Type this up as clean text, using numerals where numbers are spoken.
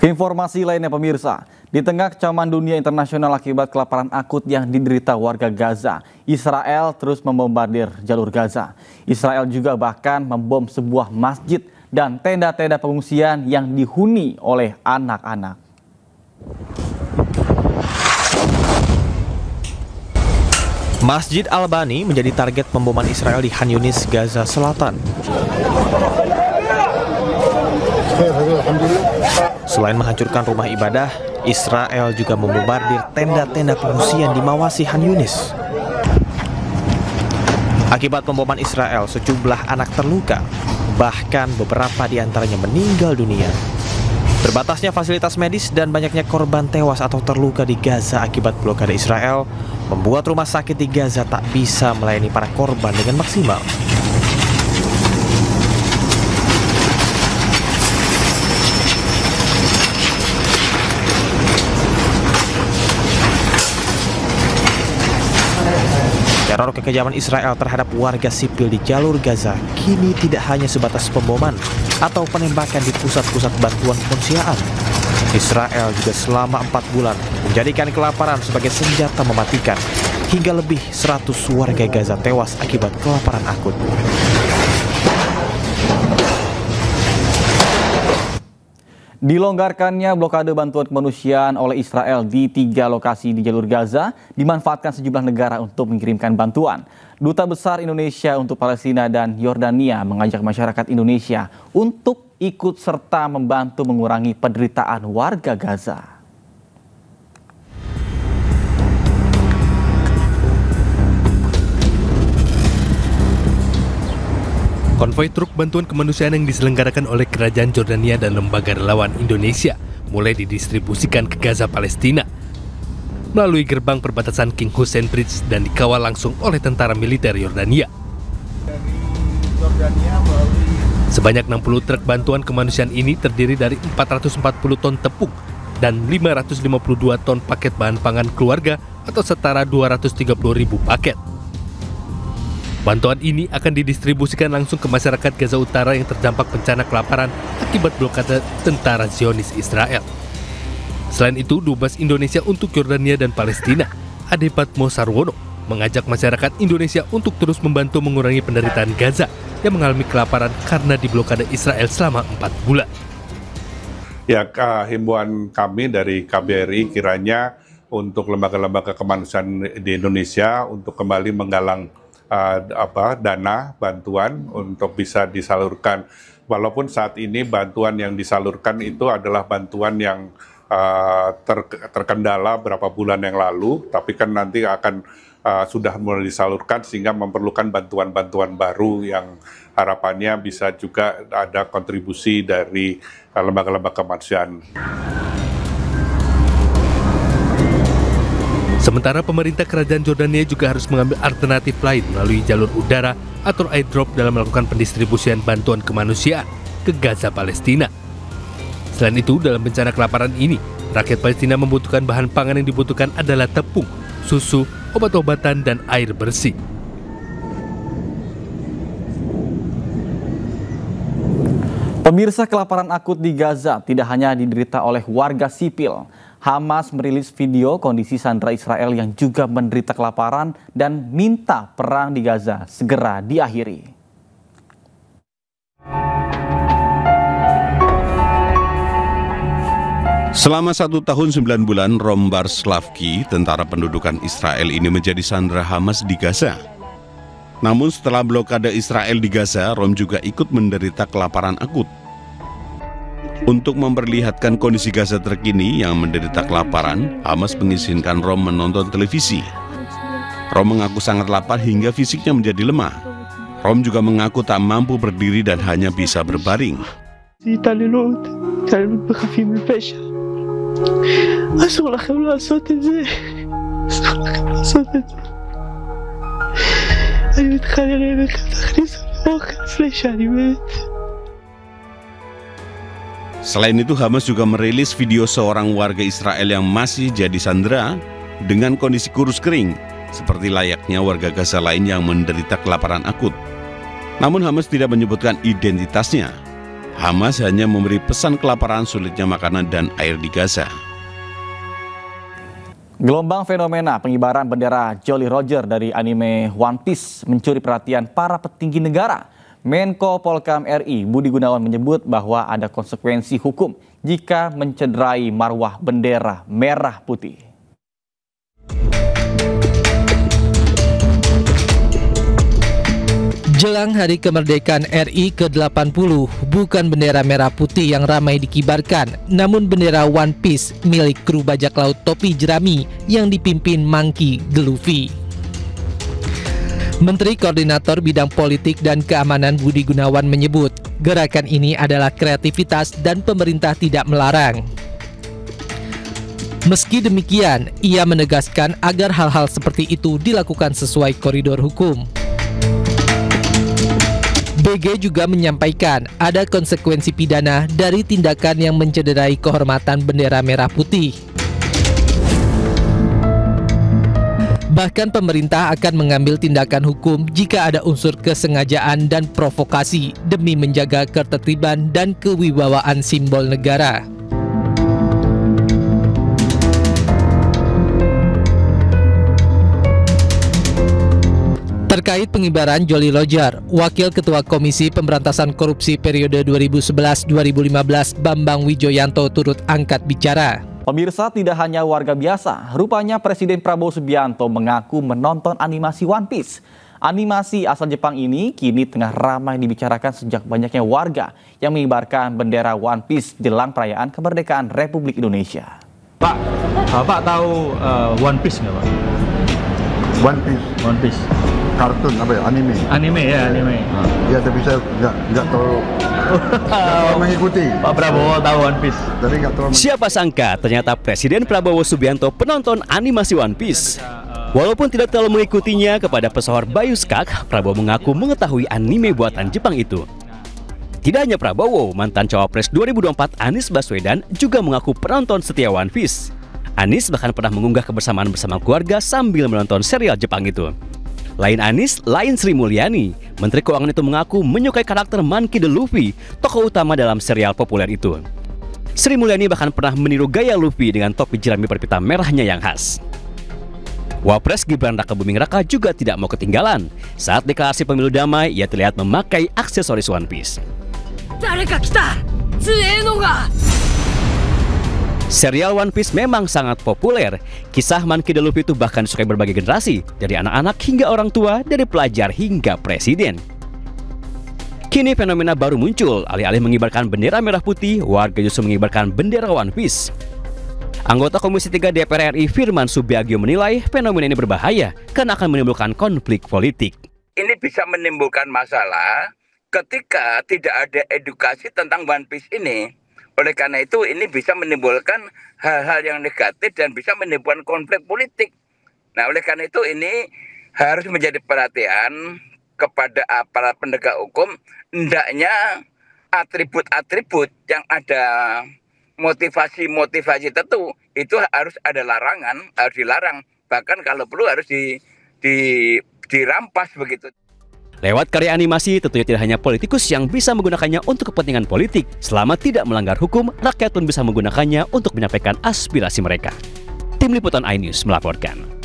Keinformasi lainnya pemirsa, di tengah kecaman dunia internasional akibat kelaparan akut yang diderita warga Gaza, Israel terus membombardir jalur Gaza. Israel juga bahkan membom sebuah masjid dan tenda-tenda pengungsian yang dihuni oleh anak-anak. Masjid Al-Bani menjadi target pemboman Israel di Khan Yunis, Gaza Selatan. Selain menghancurkan rumah ibadah, Israel juga membombardir tenda-tenda pengungsian di Mawasi Khan Yunis. Akibat pemboman Israel, sejumlah anak terluka, bahkan beberapa di antaranya meninggal dunia. Terbatasnya fasilitas medis dan banyaknya korban tewas atau terluka di Gaza akibat blokade Israel membuat rumah sakit di Gaza tak bisa melayani para korban dengan maksimal. Teror kekejaman Israel terhadap warga sipil di jalur Gaza kini tidak hanya sebatas pemboman atau penembakan di pusat-pusat bantuan kemanusiaan. Israel juga selama 4 bulan menjadikan kelaparan sebagai senjata mematikan, hingga lebih 100 warga Gaza tewas akibat kelaparan akut. Dilonggarkannya blokade bantuan kemanusiaan oleh Israel di 3 lokasi di jalur Gaza dimanfaatkan sejumlah negara untuk mengirimkan bantuan. Duta Besar Indonesia untuk Palestina dan Yordania mengajak masyarakat Indonesia untuk ikut serta membantu mengurangi penderitaan warga Gaza. Konvoi truk bantuan kemanusiaan yang diselenggarakan oleh Kerajaan Jordania dan lembaga relawan Indonesia mulai didistribusikan ke Gaza, Palestina melalui gerbang perbatasan King Hussein Bridge dan dikawal langsung oleh tentara militer Yordania. Sebanyak 60 truk bantuan kemanusiaan ini terdiri dari 440 ton tepung dan 552 ton paket bahan pangan keluarga atau setara 230.000 paket. Bantuan ini akan didistribusikan langsung ke masyarakat Gaza Utara yang terdampak bencana kelaparan akibat blokade tentara Zionis Israel. Selain itu, Dubes Indonesia untuk Yordania dan Palestina, Ade Patmo Sarwono, mengajak masyarakat Indonesia untuk terus membantu mengurangi penderitaan Gaza yang mengalami kelaparan karena diblokade Israel selama 4 bulan. Ya, himbauan kami dari KBRI kiranya untuk lembaga-lembaga kemanusiaan di Indonesia untuk kembali menggalang dana bantuan untuk bisa disalurkan. Walaupun saat ini bantuan yang disalurkan itu adalah bantuan yang terkendala beberapa bulan yang lalu, tapi kan nanti akan sudah mulai disalurkan sehingga memerlukan bantuan-bantuan baru yang harapannya bisa juga ada kontribusi dari lembaga-lembaga kemanusiaan. Sementara pemerintah Kerajaan Jordania juga harus mengambil alternatif lain melalui jalur udara atau airdrop dalam melakukan pendistribusian bantuan kemanusiaan ke Gaza, Palestina. Selain itu, dalam bencana kelaparan ini, rakyat Palestina membutuhkan bahan pangan yang dibutuhkan adalah tepung, susu, obat-obatan, dan air bersih. Pemirsa, kelaparan akut di Gaza tidak hanya diderita oleh warga sipil. Hamas merilis video kondisi sandera Israel yang juga menderita kelaparan dan minta perang di Gaza segera diakhiri. Selama 1 tahun 9 bulan, Rom Bar-Slavki, tentara pendudukan Israel ini menjadi sandera Hamas di Gaza. Namun setelah blokade Israel di Gaza, Rom juga ikut menderita kelaparan akut. Untuk memperlihatkan kondisi Gaza terkini yang menderita kelaparan, Hamas mengizinkan Rom menonton televisi. Rom mengaku sangat lapar hingga fisiknya menjadi lemah. Rom juga mengaku tak mampu berdiri dan hanya bisa berbaring. Selain itu, Hamas juga merilis video seorang warga Israel yang masih jadi sandera dengan kondisi kurus kering, seperti layaknya warga Gaza lain yang menderita kelaparan akut. Namun Hamas tidak menyebutkan identitasnya. Hamas hanya memberi pesan kelaparan, sulitnya makanan dan air di Gaza. Gelombang fenomena pengibaran bendera Jolly Roger dari anime One Piece mencuri perhatian para petinggi negara. Menko Polhukam RI Budi Gunawan menyebut bahwa ada konsekuensi hukum jika mencederai marwah bendera merah putih. Jelang Hari Kemerdekaan RI ke-80, bukan bendera merah putih yang ramai dikibarkan, namun bendera One Piece milik kru bajak laut topi jerami yang dipimpin Monkey D. Luffy. Menteri Koordinator Bidang Politik dan Keamanan Budi Gunawan menyebut, gerakan ini adalah kreativitas dan pemerintah tidak melarang. Meski demikian, ia menegaskan agar hal-hal seperti itu dilakukan sesuai koridor hukum. BG juga menyampaikan ada konsekuensi pidana dari tindakan yang mencederai kehormatan bendera merah putih. Bahkan pemerintah akan mengambil tindakan hukum jika ada unsur kesengajaan dan provokasi demi menjaga ketertiban dan kewibawaan simbol negara. Terkait pengibaran Jolly Roger, Wakil Ketua Komisi Pemberantasan Korupsi periode 2011-2015 Bambang Wijoyanto turut angkat bicara. Pemirsa, tidak hanya warga biasa, rupanya Presiden Prabowo Subianto mengaku menonton animasi One Piece. Animasi asal Jepang ini kini tengah ramai dibicarakan sejak banyaknya warga yang mengibarkan bendera One Piece jelang perayaan kemerdekaan Republik Indonesia. Pak, Bapak tahu One Piece nggak Pak? One Piece. Kartun apa ya, anime. Anime. Ya, tapi saya nggak terlalu mengikuti. Pak Prabowo tahu One Piece. Jadi nggak terlalu. Siapa sangka ternyata Presiden Prabowo Subianto penonton animasi One Piece. Walaupun tidak terlalu mengikutinya, kepada pesohor Bayu Skak, Prabowo mengaku mengetahui anime buatan Jepang itu. Tidak hanya Prabowo, mantan Cawapres 2024 Anies Baswedan juga mengaku penonton setia One Piece. Anies bahkan pernah mengunggah kebersamaan bersama keluarga sambil menonton serial Jepang itu. Lain Anies, lain Sri Mulyani. Menteri Keuangan itu mengaku menyukai karakter Monkey D. Luffy, tokoh utama dalam serial populer itu. Sri Mulyani bahkan pernah meniru gaya Luffy dengan topi jerami berpita merahnya yang khas. Wapres Gibran Rakabuming Raka juga tidak mau ketinggalan. Saat deklarasi pemilu damai, ia terlihat memakai aksesoris One Piece. Serial One Piece memang sangat populer. Kisah Monkey D. Luffy itu bahkan disukai berbagai generasi, dari anak-anak hingga orang tua, dari pelajar hingga presiden. Kini fenomena baru muncul, alih-alih mengibarkan bendera merah putih, warga justru mengibarkan bendera One Piece. Anggota Komisi 3 DPR RI Firman Subiagio menilai fenomena ini berbahaya karena akan menimbulkan konflik politik. Ini bisa menimbulkan masalah ketika tidak ada edukasi tentang One Piece ini. Oleh karena itu ini bisa menimbulkan hal-hal yang negatif dan bisa menimbulkan konflik politik. Nah, oleh karena itu ini harus menjadi perhatian kepada aparat penegak hukum. Hendaknya atribut-atribut yang ada motivasi-motivasi tertentu itu harus ada larangan, harus dilarang. Bahkan kalau perlu harus dirampas begitu. Lewat karya animasi, tentunya tidak hanya politikus yang bisa menggunakannya untuk kepentingan politik. Selama tidak melanggar hukum, rakyat pun bisa menggunakannya untuk menyampaikan aspirasi mereka. Tim Liputan iNews melaporkan.